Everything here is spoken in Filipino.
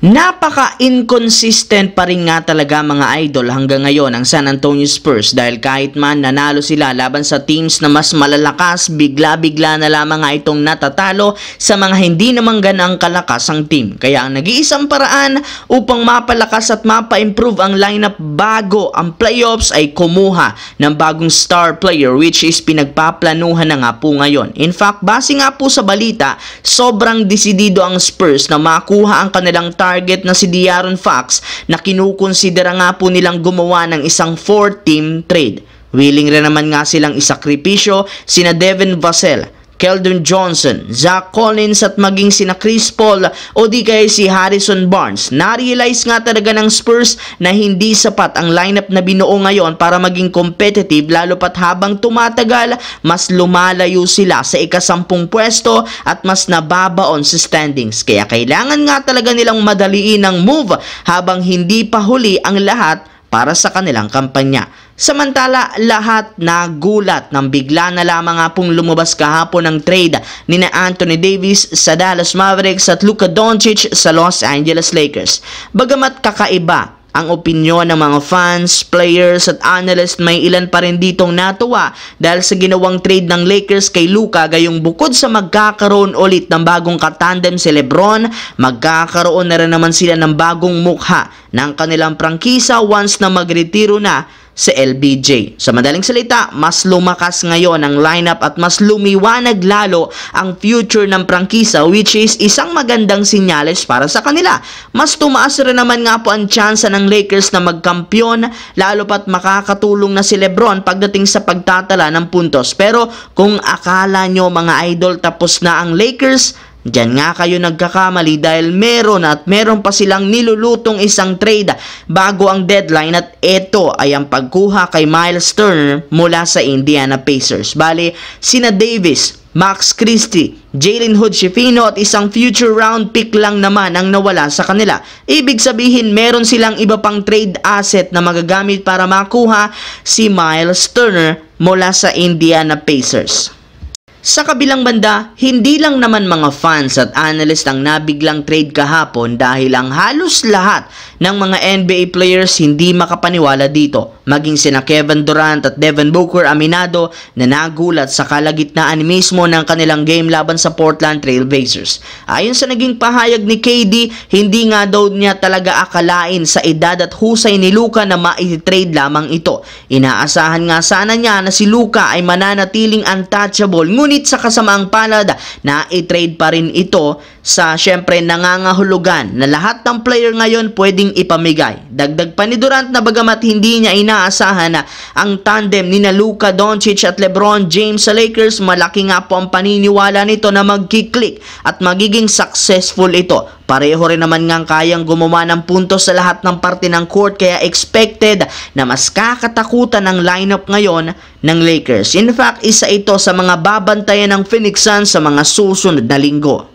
Napaka-inconsistent pa rin nga talaga mga idol hanggang ngayon ang San Antonio Spurs dahil kahit man nanalo sila laban sa teams na mas malalakas, bigla-bigla na lamang nga itong natatalo sa mga hindi naman ganang kalakas ang team. Kaya ang nag-iisang paraan upang mapalakas at mapa-improve ang lineup bago ang playoffs ay kumuha ng bagong star player which is pinagpaplanuhan na nga po ngayon. In fact, base nga po sa balita, sobrang desidido ang Spurs na makuha ang kanilang target na si De'Aaron Fox na kinukonsidera nga po nilang gumawa ng isang 4-team trade. Willing rin naman nga silang isakripisyo sina Devin Vassell, Keldon Johnson, Zach Collins at maging sina Chris Paul o di kaya si Harrison Barnes. Na-realize nga talaga ng Spurs na hindi sapat ang lineup na binuo ngayon para maging competitive lalo pat habang tumatagal, mas lumalayo sila sa ika-10 pwesto at mas nababaon sa standings. Kaya kailangan nga talaga nilang madaliin ang move habang hindi pa huli ang lahat para sa kanilang kampanya. Samantala, lahat nagulat nang bigla na lamang nga pong lumabas kahapon ng trade ni Anthony Davis sa Dallas Mavericks at Luka Doncic sa Los Angeles Lakers. Bagamat kakaiba ang opinyon ng mga fans, players at analysts, may ilan pa rin ditong natuwa dahil sa ginawang trade ng Lakers kay Luka. Gayong bukod sa magkakaroon ulit ng bagong katandem si LeBron, magkakaroon na rin naman sila ng bagong mukha ng kanilang prangkisa once na magretiro na sa LBJ. Sa madaling salita, mas lumakas ngayon ang lineup at mas lumiwanag lalo ang future ng prangkisa which is isang magandang sinyales para sa kanila. Mas tumaas rin naman nga po ang tsansa ng Lakers na magkampiyon lalo pat makakatulong na si LeBron pagdating sa pagtatala ng puntos. Pero kung akala nyo mga idol tapos na ang Lakers, diyan nga kayo nagkakamali dahil meron pa silang nilulutong isang trade bago ang deadline at ito ay ang pagkuha kay Miles Turner mula sa Indiana Pacers. Bale, sina Davis, Max Christie, Jalen Hood-Schifino at isang future round pick lang naman ang nawala sa kanila. Ibig sabihin meron silang iba pang trade asset na magagamit para makuha si Miles Turner mula sa Indiana Pacers. Sa kabilang banda, hindi lang naman mga fans at analyst ang nabiglang trade kahapon dahil ang halos lahat ng mga NBA players hindi makapaniwala dito. Maging sina Kevin Durant at Devin Booker aminado na nagulat sa kalagitnaan mismo ng kanilang game laban sa Portland Trail Blazers. Ayon sa naging pahayag ni KD, hindi nga daw niya talaga akalain sa edad at husay ni Luka na ma-trade lamang ito. Inaasahan nga sana niya na si Luka ay mananatiling untouchable, ngunit sa kasamaang palad na i-trade pa rin ito sa syempre nangangahulugan na lahat ng player ngayon pwedeng ipamigay. Dagdag pa ni Durant na bagamat hindi niya inaasahan na ang tandem ni Luka Doncic at LeBron James sa Lakers, malaki nga po ang paniniwala nito na magkiklik at magiging successful ito. Pareho rin naman ngang kayang gumawa ng puntos sa lahat ng parte ng court kaya expected na mas kakatakutan ang lineup ngayon ng Lakers. In fact, isa ito sa mga babantayan ng Phoenix Suns sa mga susunod na linggo.